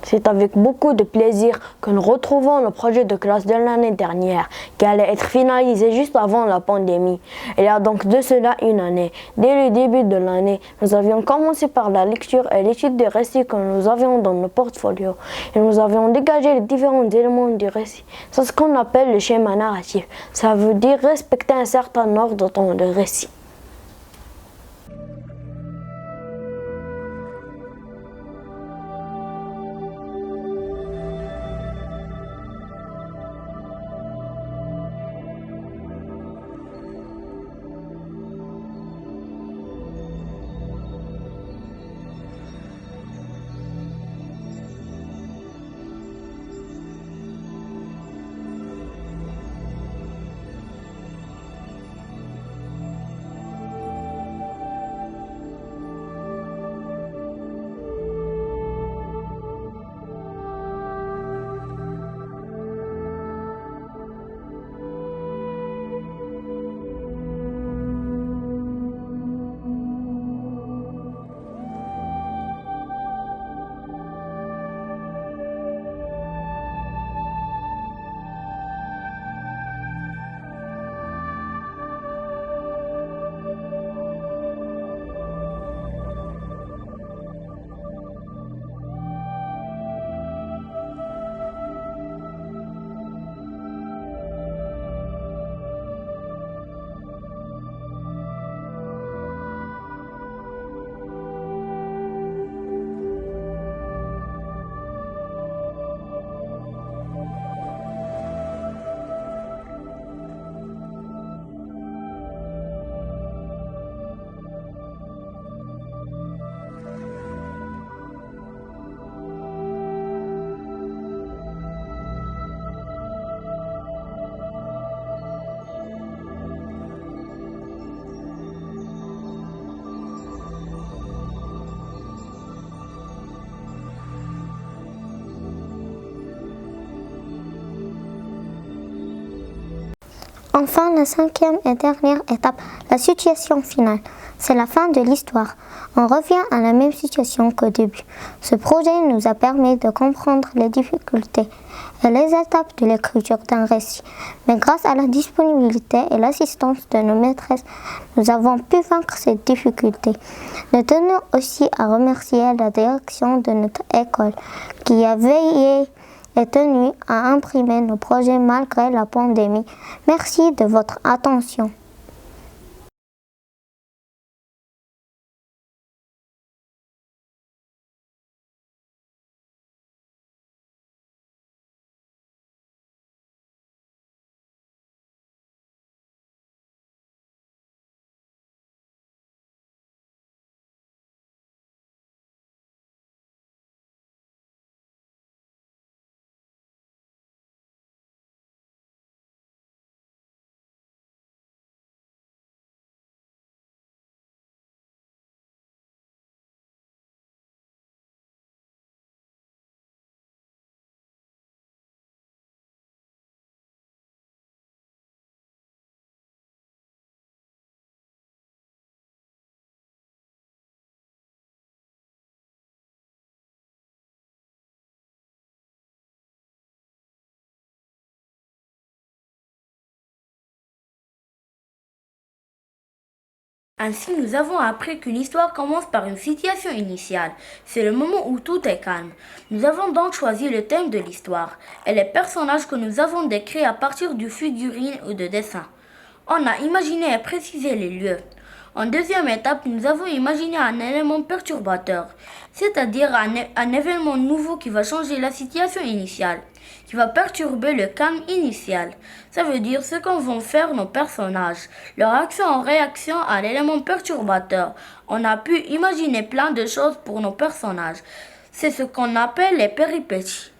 C'est avec beaucoup de plaisir que nous retrouvons le projet de classe de l'année dernière, qui allait être finalisé juste avant la pandémie. Il y a donc de cela une année. Dès le début de l'année, nous avions commencé par la lecture et l'étude des récits que nous avions dans nos portfolios. Et nous avions dégagé les différents éléments du récit. C'est ce qu'on appelle le schéma narratif. Ça veut dire respecter un certain ordre dans le récit. Enfin, la cinquième et dernière étape, la situation finale. C'est la fin de l'histoire. On revient à la même situation qu'au début. Ce projet nous a permis de comprendre les difficultés et les étapes de l'écriture d'un récit. Mais grâce à la disponibilité et l'assistance de nos maîtresses, nous avons pu vaincre ces difficultés. Nous tenons aussi à remercier la direction de notre école qui a veillé et tenu à imprimer nos projets malgré la pandémie. Merci de votre attention. Ainsi, nous avons appris qu'une histoire commence par une situation initiale. C'est le moment où tout est calme. Nous avons donc choisi le thème de l'histoire et les personnages que nous avons décrits à partir de figurines ou de dessins. On a imaginé et précisé les lieux. En deuxième étape, nous avons imaginé un élément perturbateur, c'est-à-dire un événement nouveau qui va changer la situation initiale, qui va perturber le calme initial. Ça veut dire ce qu'en vont faire nos personnages, leur action en réaction à l'élément perturbateur. On a pu imaginer plein de choses pour nos personnages. C'est ce qu'on appelle les péripéties.